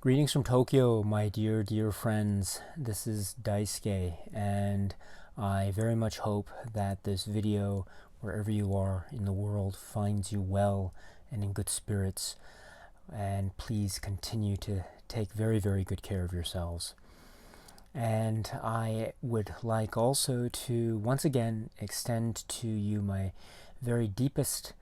Greetings from Tokyo, my dear friends. This is Daisuke, and I very much hope that this video, wherever you are in the world, finds you well and in good spirits. And please continue to take very good care of yourselves. And I would like also to once again extend to you my very deepest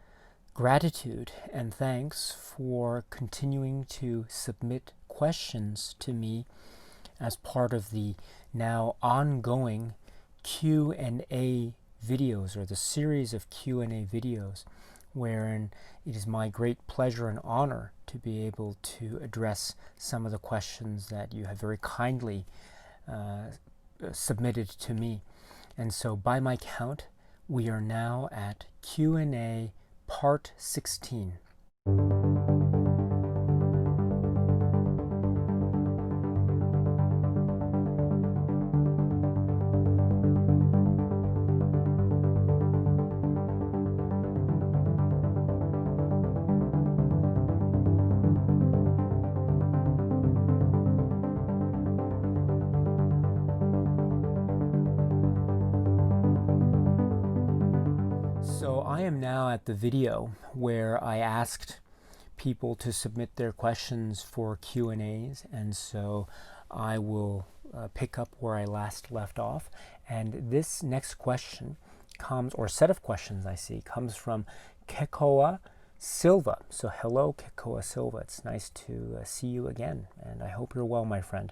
gratitude and thanks for continuing to submit questions to me as part of the now ongoing Q&A videos, or the series of Q&A videos, wherein it is my great pleasure and honor to be able to address some of the questions that you have very kindly submitted to me. And so by my count, we are now at Q&A Part 16. So I am now at the video where I asked people to submit their questions for Q&As, and so I will pick up where I last left off. And this next question comes, or set of questions I see, comes from Kekoa Sylva. So hello, Kekoa Sylva. It's nice to see you again, and I hope you're well, my friend.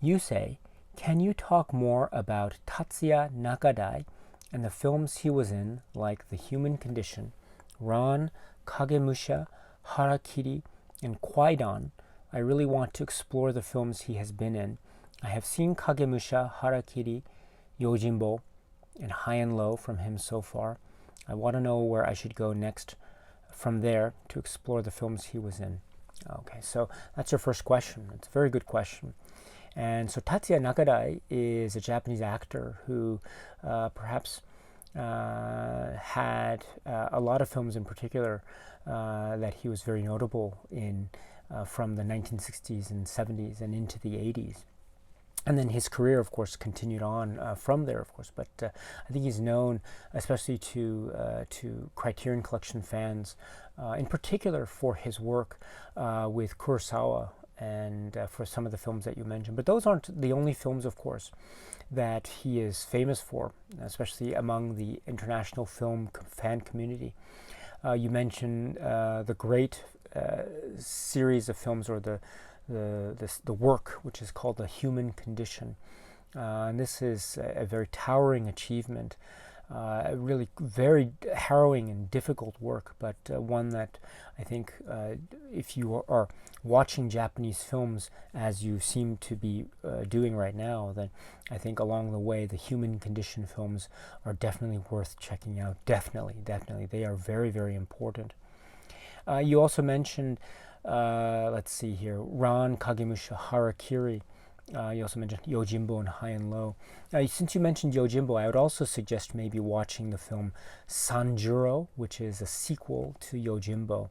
You say, can you talk more about Tatsuya Nakadai and the films he was in, like The Human Condition, Ran, Kagemusha, Harakiri, and Kwaidan? I really want to explore the films he has been in. I have seen Kagemusha, Harakiri, Yojimbo, and High and Low from him so far. I want to know where I should go next from there to explore the films he was in. Okay, so that's your first question. It's a very good question. And so Tatsuya Nakadai is a Japanese actor who perhaps had a lot of films in particular that he was very notable in from the 1960s and 70s and into the 80s. And then his career, of course, continued on from there, of course. But I think he's known, especially to Criterion Collection fans, in particular for his work with Kurosawa, and for some of the films that you mentioned. But those aren't the only films, of course, that he is famous for, especially among the international film fan community. You mentioned the great series of films, or the work which is called The Human Condition. And this is a very towering achievement, a really very harrowing and difficult work, but one that I think if you are watching Japanese films as you seem to be doing right now, then I think along the way the Human Condition films are definitely worth checking out. Definitely. They are very important. You also mentioned, let's see here, Ran, Kagemusha, Harakiri. You also mentioned Yojimbo and High and Low. Since you mentioned Yojimbo, I would also suggest maybe watching the film SANJURO, which is a sequel to Yojimbo.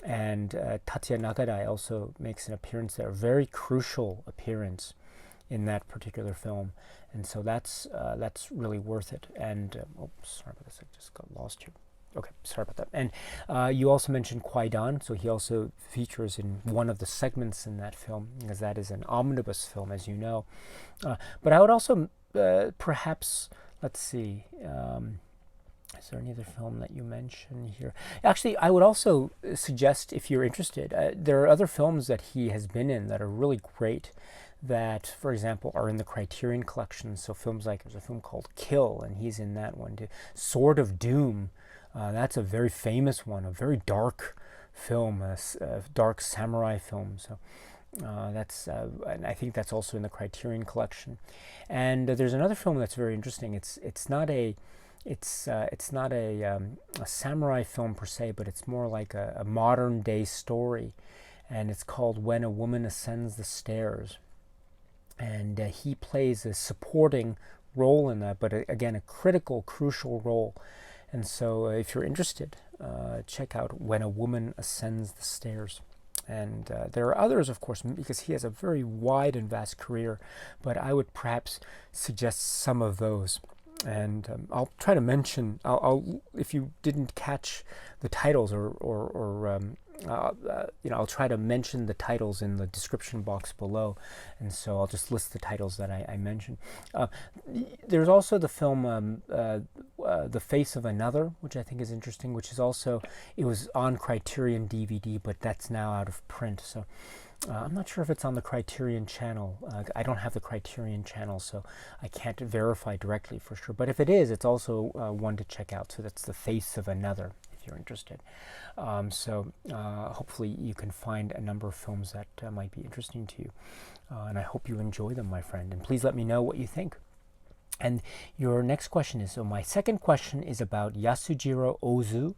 And Tatsuya Nakadai also makes an appearance there, a very crucial appearance in that particular film. And so that's really worth it. And, oh, sorry about this, I just got lost here. Okay, sorry about that. And you also mentioned Kwaidan, so he also features in one of the segments in that film, because that is an omnibus film, as you know. But I would also perhaps, let's see, is there any other film that you mentioned here? Actually, I would also suggest, if you're interested, there are other films that he has been in that are really great, that, for example, are in the Criterion Collection. So films like, there's a film called Kill, and he's in that one too. Sword of Doom. That's a very famous one, a very dark film, a dark samurai film. So and I think that's also in the Criterion Collection. And there's another film that's very interesting. It's not a samurai film per se, but it's more like a modern day story, and it's called When a Woman Ascends the Stairs. And he plays a supporting role in that, but again, a critical, crucial role. And so if you're interested, check out When a Woman Ascends the Stairs. And there are others, of course, because he has a very wide and vast career, but I would perhaps suggest some of those. And I'll try to mention, if you didn't catch the titles, I'll try to mention the titles in the description box below, and so I'll just list the titles that I mentioned. There's also the film The Face of Another, which I think is interesting, which is also, it was on Criterion DVD, but that's now out of print, so I'm not sure if it's on the Criterion channel. I don't have the Criterion channel, so I can't verify directly for sure. But if it is, it's also one to check out. So that's The Face of Another, if you're interested. Hopefully you can find a number of films that might be interesting to you. And I hope you enjoy them, my friend. And please let me know what you think. And your next question is, so my second question is about Yasujiro Ozu.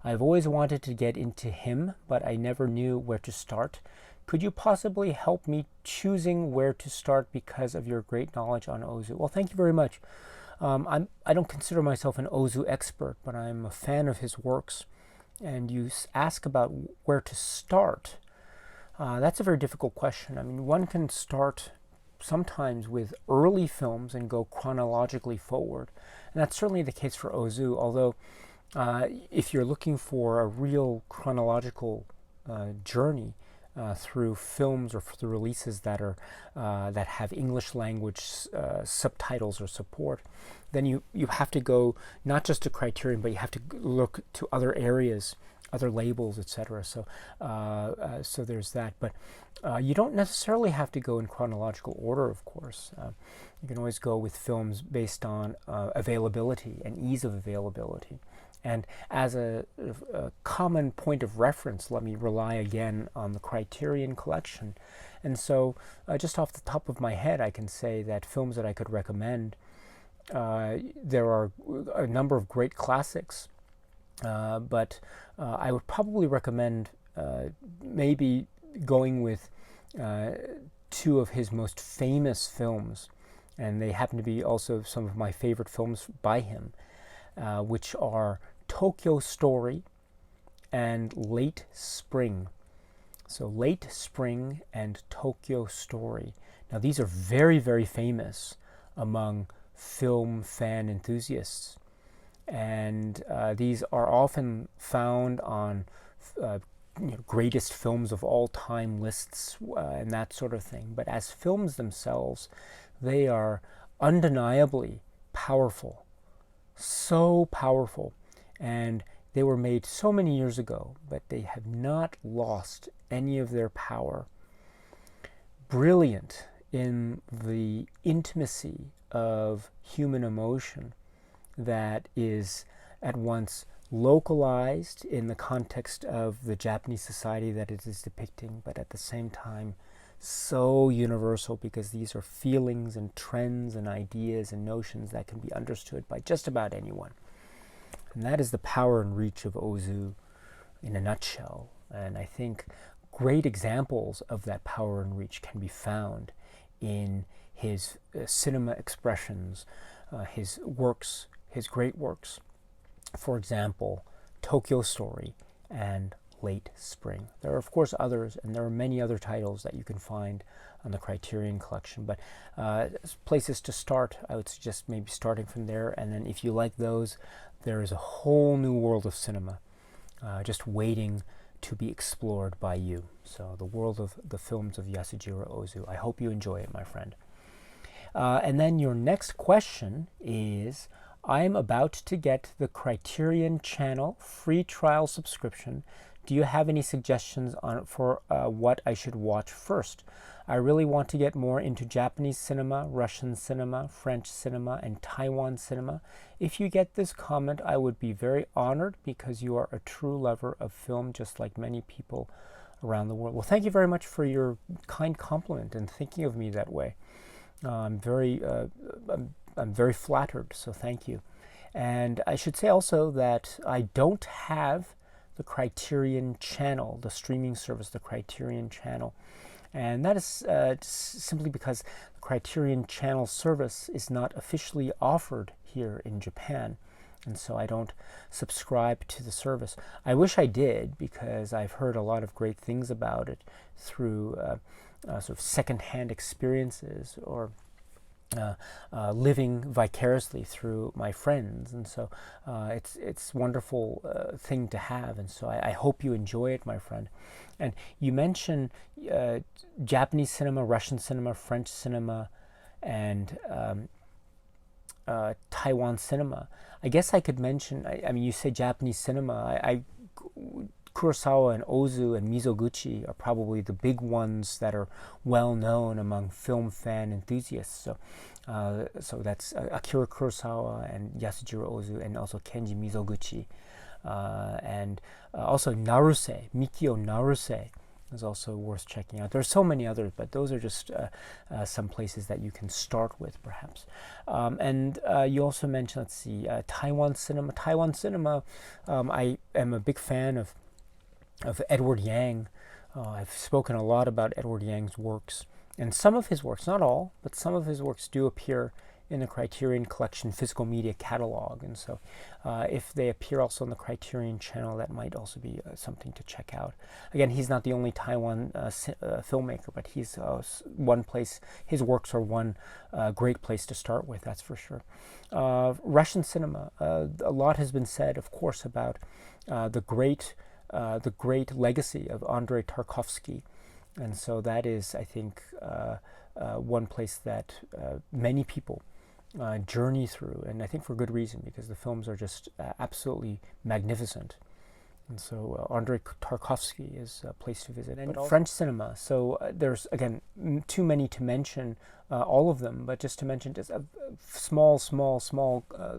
I've always wanted to get into him, but I never knew where to start. Could you possibly help me choosing where to start because of your great knowledge on Ozu? Well, thank you very much. I don't consider myself an Ozu expert, but I'm a fan of his works. And you ask about where to start. That's a very difficult question. I mean, one can start sometimes with early films and go chronologically forward. And that's certainly the case for Ozu, although if you're looking for a real chronological journey, through films or through releases that are that have English language subtitles or support, then you have to go not just to Criterion, but you have to look to other areas, other labels, etc. So so there's that. But you don't necessarily have to go in chronological order, of course. You can always go with films based on availability and ease of availability. And as a common point of reference, let me rely again on the Criterion collection. And so just off the top of my head, I can say that films that I could recommend, there are a number of great classics, but I would probably recommend maybe going with two of his most famous films, and they happen to be also some of my favorite films by him, which are Tokyo Story and Late Spring. So Late Spring and Tokyo Story. Now these are very, very famous among film fan enthusiasts. And these are often found on greatest films of all time lists and that sort of thing. But as films themselves, they are undeniably powerful. So powerful, and they were made so many years ago, but they have not lost any of their power. Brilliant in the intimacy of human emotion that is at once localized in the context of the Japanese society that it is depicting, but at the same time so universal, because these are feelings and trends and ideas and notions that can be understood by just about anyone. And that is the power and reach of Ozu in a nutshell. And I think great examples of that power and reach can be found in his cinema expressions, his works, his great works. For example, Tokyo Story and Late Spring. There are, of course, others, and there are many other titles that you can find on the Criterion collection. But places to start, I would suggest maybe starting from there. And then if you like those, there is a whole new world of cinema just waiting to be explored by you. So the world of the films of Yasujiro Ozu. I hope you enjoy it, my friend. And then your next question is, I'm about to get the Criterion Channel free trial subscription. Do you have any suggestions for what I should watch first? I really want to get more into Japanese cinema, Russian cinema, French cinema, and Taiwan cinema. If you get this comment, I would be very honored, because you are a true lover of film, just like many people around the world. Well, thank you very much for your kind compliment and thinking of me that way. I'm very flattered, so thank you. And I should say also that I don't have the Criterion Channel, the streaming service, the Criterion Channel. And that is simply because the Criterion Channel service is not officially offered here in Japan. and so I don't subscribe to the service. I wish I did, because I've heard a lot of great things about it through sort of secondhand experiences, or living vicariously through my friends, and so it's wonderful thing to have, and so I hope you enjoy it, my friend. And you mentioned Japanese cinema, Russian cinema, French cinema, and Taiwan cinema. I guess I could mention, I mean, you say Japanese cinema, Kurosawa and Ozu and Mizoguchi are probably the big ones that are well known among film fan enthusiasts. So that's Akira Kurosawa and Yasujiro Ozu, and also Kenji Mizoguchi, and also Naruse, Mikio Naruse is also worth checking out. There are so many others, but those are just some places that you can start with, perhaps. And you also mentioned, let's see, Taiwan cinema. Taiwan cinema, I am a big fan of Edward Yang. I've spoken a lot about Edward Yang's works, and some of his works, not all, but some of his works do appear in the Criterion Collection physical media catalog, and so if they appear also on the Criterion channel, that might also be something to check out. Again, he's not the only Taiwan filmmaker, but he's one place, his works are one great place to start with, that's for sure. Russian cinema, a lot has been said, of course, about the great legacy of Andrei Tarkovsky, and so that is, I think, one place that many people journey through, and I think for good reason, because the films are just absolutely magnificent. And so Andrei Tarkovsky is a place to visit. And French cinema, so there's, again, too many to mention all of them, but just to mention just a small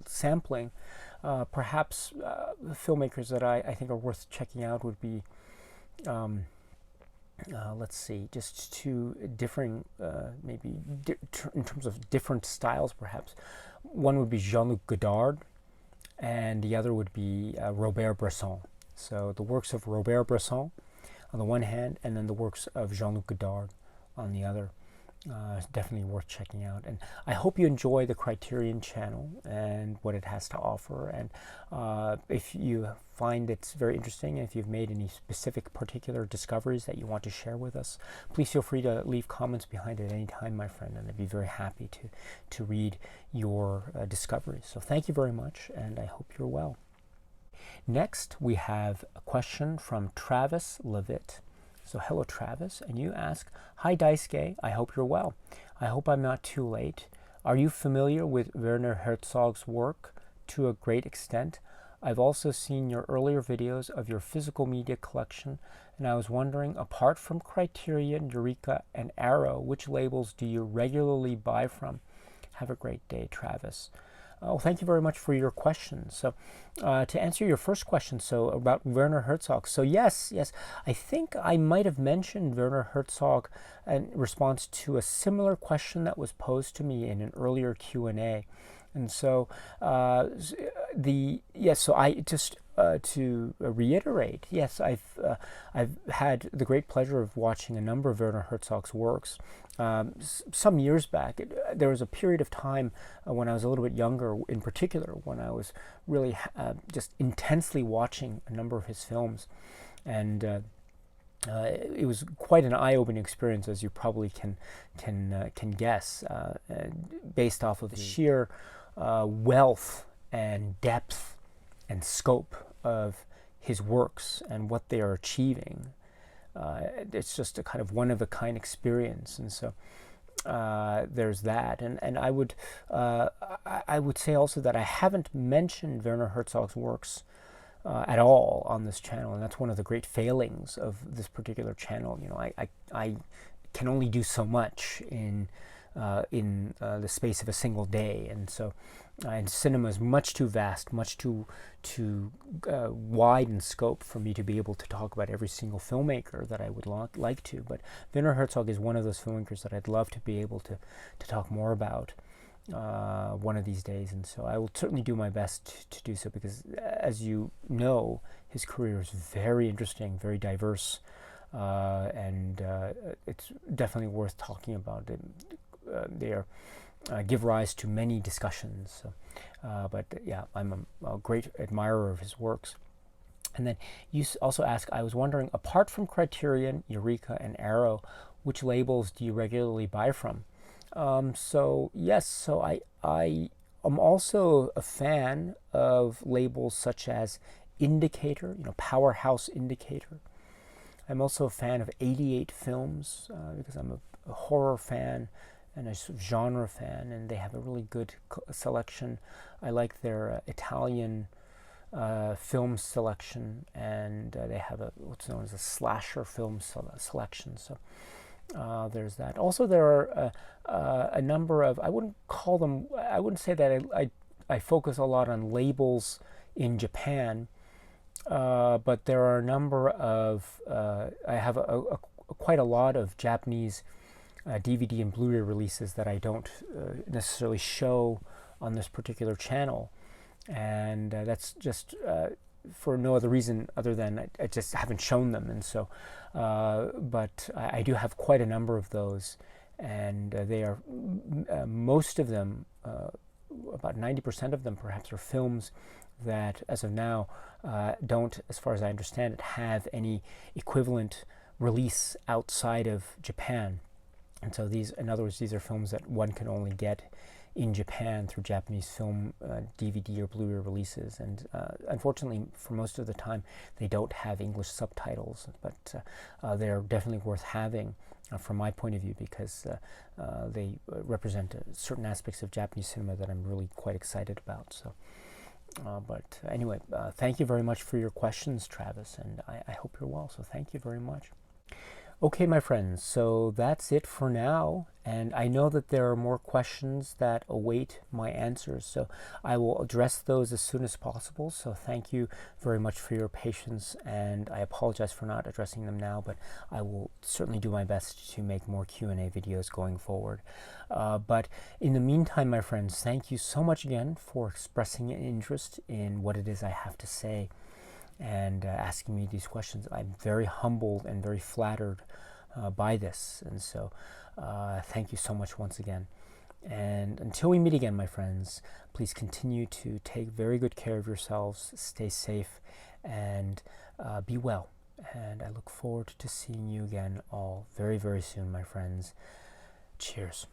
sampling. Perhaps filmmakers that I think are worth checking out would be, let's see, just two differing, maybe in terms of different styles, perhaps. One would be Jean-Luc Godard, and the other would be Robert Bresson. So the works of Robert Bresson on the one hand, and then the works of Jean-Luc Godard on the other. It's definitely worth checking out, and I hope you enjoy the Criterion channel and what it has to offer. And if you find it's very interesting, and if you've made any specific particular discoveries that you want to share with us, please feel free to leave comments behind at any time, my friend, and I'd be very happy to read your discoveries. So thank you very much, and I hope you're well. Next, we have a question from Travis Levitt. So hello, Travis, and you ask, "Hi Daisuke, I hope you're well. I hope I'm not too late. Are you familiar with Werner Herzog's work to a great extent? I've also seen your earlier videos of your physical media collection, and I was wondering, apart from Criterion, Eureka, and Arrow, which labels do you regularly buy from? Have a great day, Travis." Oh, thank you very much for your question. So to answer your first question, so about Werner Herzog. So yes, I think I might have mentioned Werner Herzog in response to a similar question that was posed to me in an earlier Q&A. And so so I just to reiterate, yes, I've had the great pleasure of watching a number of Werner Herzog's works. Some years back, there was a period of time when I was a little bit younger, in particular, when I was really just intensely watching a number of his films, and it was quite an eye-opening experience, as you probably can guess, based off of the sheer wealth and depth and scope of his works and what they are achieving. It's just a kind of one-of-a-kind experience, and so there's that. And I would say also that I haven't mentioned Werner Herzog's works at all on this channel, and that's one of the great failings of this particular channel. You know, I can only do so much in the space of a single day, and so and cinema is much too vast, much too wide in scope for me to be able to talk about every single filmmaker that I would like to. But Werner Herzog is one of those filmmakers that I'd love to be able to talk more about one of these days, and so I will certainly do my best to do so, because as you know, his career is very interesting, very diverse, and it's definitely worth talking about. They are give rise to many discussions. So, but yeah, I'm a great admirer of his works. And then you also ask, I was wondering, apart from Criterion, Eureka, and Arrow, which labels do you regularly buy from? So yes, so I am also a fan of labels such as Indicator, Powerhouse Indicator. I'm also a fan of 88 Films because I'm a horror fan and a sort of genre fan, and they have a really good selection. I like their Italian film selection, and they have what's known as a slasher film selection. So there's that. Also, there are a number of, I wouldn't say that I focus a lot on labels in Japan, but there are a number of, I have quite a lot of Japanese DVD and Blu-ray releases that I don't necessarily show on this particular channel. And that's just for no other reason other than I just haven't shown them. And so, but I do have quite a number of those, and they are, most of them, about 90% of them perhaps, are films that, as of now, don't, as far as I understand it, have any equivalent release outside of Japan. And so these, in other words, these are films that one can only get in Japan through Japanese film DVD or Blu-ray releases, and unfortunately for most of the time they don't have English subtitles, but they're definitely worth having from my point of view, because they represent certain aspects of Japanese cinema that I'm really quite excited about. So but anyway, thank you very much for your questions, Travis, and I hope you're well, so thank you very much. Okay, my friends, so that's it for now, and I know that there are more questions that await my answers, so I will address those as soon as possible. So thank you very much for your patience, and I apologize for not addressing them now, but I will certainly do my best to make more Q&A videos going forward. But in the meantime, my friends, thank you so much again for expressing an interest in what it is I have to say and asking me these questions. I'm very humbled and very flattered by this, and so thank you so much once again. And until we meet again, my friends, please continue to take very good care of yourselves, stay safe, and be well. And I look forward to seeing you again all very, very soon, my friends. Cheers.